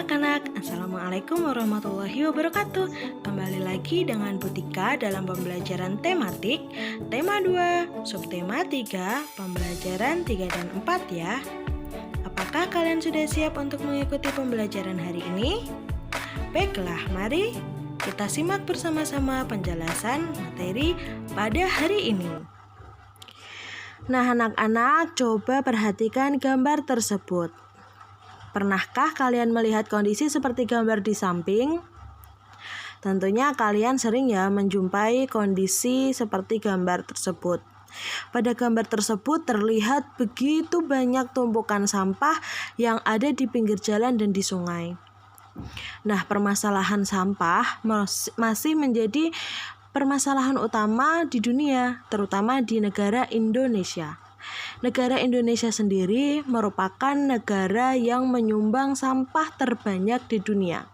anak-anak, Assalamualaikum warahmatullahi wabarakatuh. Kembali lagi dengan Butika dalam pembelajaran tematik Tema 2, subtema 3, pembelajaran 3 dan 4 ya. Apakah kalian sudah siap untuk mengikuti pembelajaran hari ini? Baiklah, mari kita simak bersama-sama penjelasan materi pada hari ini. Nah anak-anak, coba perhatikan gambar tersebut. Pernahkah kalian melihat kondisi seperti gambar di samping? Tentunya kalian sering ya menjumpai kondisi seperti gambar tersebut. Pada gambar tersebut terlihat begitu banyak tumpukan sampah yang ada di pinggir jalan dan di sungai. Nah, permasalahan sampah masih menjadi permasalahan utama di dunia, terutama di negara Indonesia. Negara Indonesia sendiri merupakan negara yang menyumbang sampah terbanyak di dunia,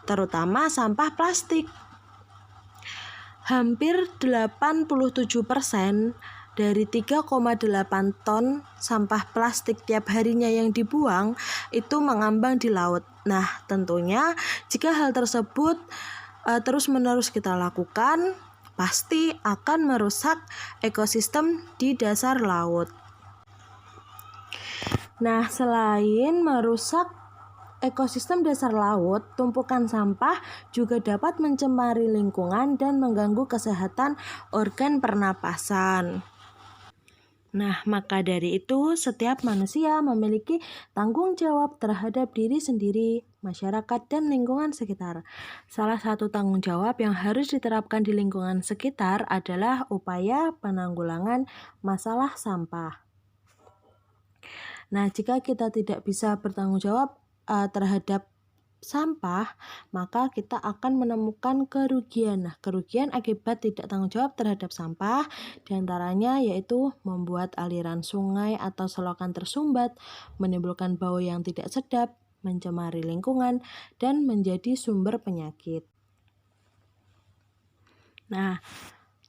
terutama sampah plastik. Hampir 87% dari 3,8 ton sampah plastik tiap harinya yang dibuang itu mengambang di laut. Nah, tentunya jika hal tersebut terus-menerus kita lakukan, pasti akan merusak ekosistem di dasar laut. Nah, selain merusak ekosistem dasar laut, tumpukan sampah juga dapat mencemari lingkungan dan mengganggu kesehatan organ pernapasan. Nah, maka dari itu setiap manusia memiliki tanggung jawab terhadap diri sendiri, masyarakat, dan lingkungan sekitar. Salah satu tanggung jawab yang harus diterapkan di lingkungan sekitar adalah upaya penanggulangan masalah sampah. Nah, jika kita tidak bisa bertanggung jawab terhadap sampah, maka kita akan menemukan kerugian. Nah, kerugian akibat tidak tanggung jawab terhadap sampah diantaranya yaitu membuat aliran sungai atau selokan tersumbat, menimbulkan bau yang tidak sedap, mencemari lingkungan, dan menjadi sumber penyakit. Nah,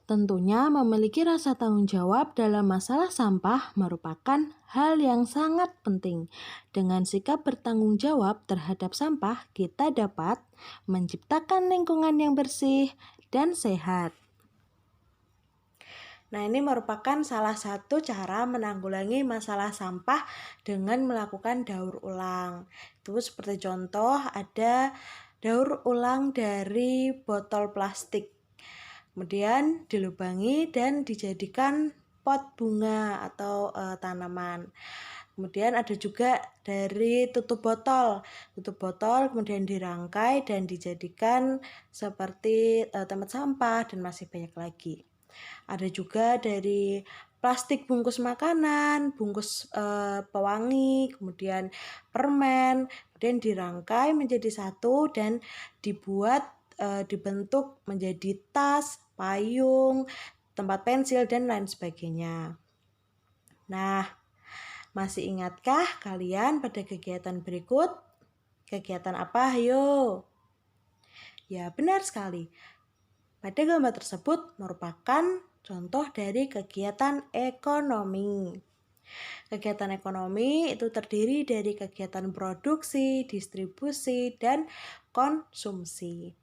tentunya memiliki rasa tanggung jawab dalam masalah sampah merupakan hal yang sangat penting. Dengan sikap bertanggung jawab terhadap sampah, kita dapat menciptakan lingkungan yang bersih dan sehat. Nah, ini merupakan salah satu cara menanggulangi masalah sampah dengan melakukan daur ulang. Itu seperti contoh ada daur ulang dari botol plastik. Kemudian dilubangi dan dijadikan pot bunga atau tanaman. Kemudian ada juga dari tutup botol kemudian dirangkai dan dijadikan seperti tempat sampah dan masih banyak lagi. Ada juga dari plastik bungkus makanan, bungkus pewangi, kemudian permen, kemudian dirangkai menjadi satu dan dibentuk menjadi tas, payung, tempat pensil, dan lain sebagainya. Nah, masih ingatkah kalian pada kegiatan berikut? Kegiatan apa? Ayo. Ya, benar sekali. Pada gambar tersebut merupakan contoh dari kegiatan ekonomi. Kegiatan ekonomi itu terdiri dari kegiatan produksi, distribusi, dan konsumsi.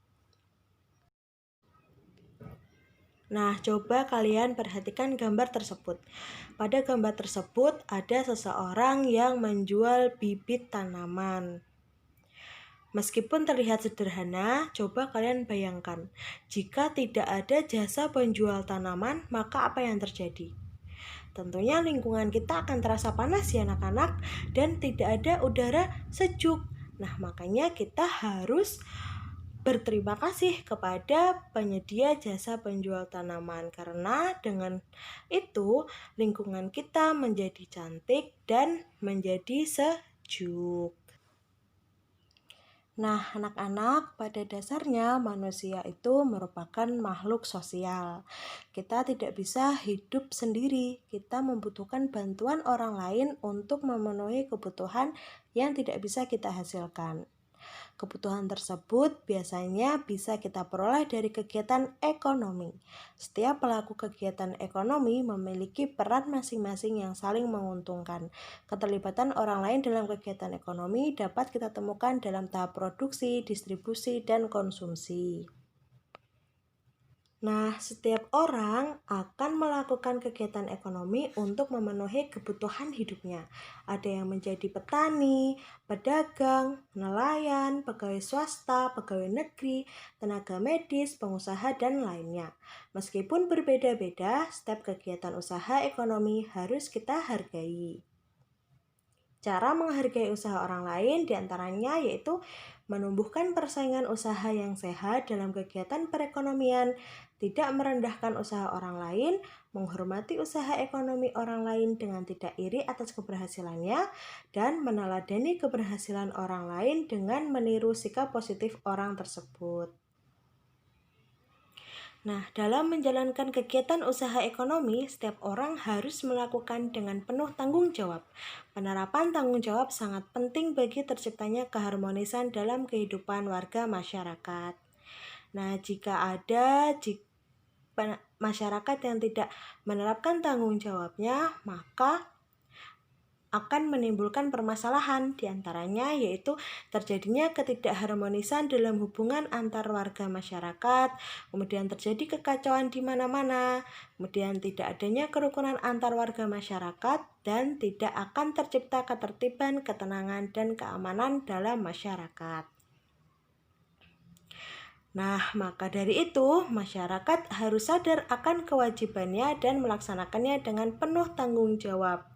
Nah, coba kalian perhatikan gambar tersebut. Pada gambar tersebut ada seseorang yang menjual bibit tanaman. Meskipun terlihat sederhana, coba kalian bayangkan, jika tidak ada jasa penjual tanaman, maka apa yang terjadi? Tentunya lingkungan kita akan terasa panas ya anak-anak, dan tidak ada udara sejuk. Nah, makanya kita harus berterima kasih kepada penyedia jasa penjual tanaman karena dengan itu lingkungan kita menjadi cantik dan menjadi sejuk. Nah, anak-anak, pada dasarnya manusia itu merupakan makhluk sosial. Kita tidak bisa hidup sendiri. Kita membutuhkan bantuan orang lain untuk memenuhi kebutuhan yang tidak bisa kita hasilkan. Kebutuhan tersebut biasanya bisa kita peroleh dari kegiatan ekonomi. Setiap pelaku kegiatan ekonomi memiliki peran masing-masing yang saling menguntungkan. Keterlibatan orang lain dalam kegiatan ekonomi dapat kita temukan dalam tahap produksi, distribusi, dan konsumsi. Nah, setiap orang akan melakukan kegiatan ekonomi untuk memenuhi kebutuhan hidupnya. Ada yang menjadi petani, pedagang, nelayan, pegawai swasta, pegawai negeri, tenaga medis, pengusaha, dan lainnya. Meskipun berbeda-beda, setiap kegiatan usaha ekonomi harus kita hargai. Cara menghargai usaha orang lain diantaranya yaitu menumbuhkan persaingan usaha yang sehat dalam kegiatan perekonomian, tidak merendahkan usaha orang lain, menghormati usaha ekonomi orang lain dengan tidak iri atas keberhasilannya, dan meneladani keberhasilan orang lain dengan meniru sikap positif orang tersebut. Nah, dalam menjalankan kegiatan usaha ekonomi, setiap orang harus melakukan dengan penuh tanggung jawab. Penerapan tanggung jawab sangat penting bagi terciptanya keharmonisan dalam kehidupan warga masyarakat. Nah, jika ada masyarakat yang tidak menerapkan tanggung jawabnya, maka akan menimbulkan permasalahan, diantaranya yaitu terjadinya ketidakharmonisan dalam hubungan antar warga masyarakat, kemudian terjadi kekacauan di mana-mana, kemudian tidak adanya kerukunan antar warga masyarakat, dan tidak akan tercipta ketertiban, ketenangan, dan keamanan dalam masyarakat. Nah, maka dari itu, masyarakat harus sadar akan kewajibannya dan melaksanakannya dengan penuh tanggung jawab.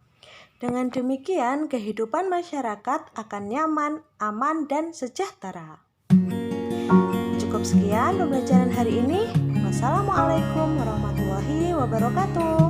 Dengan demikian, kehidupan masyarakat akan nyaman, aman, dan sejahtera. Cukup sekian pembelajaran hari ini. Wassalamualaikum warahmatullahi wabarakatuh.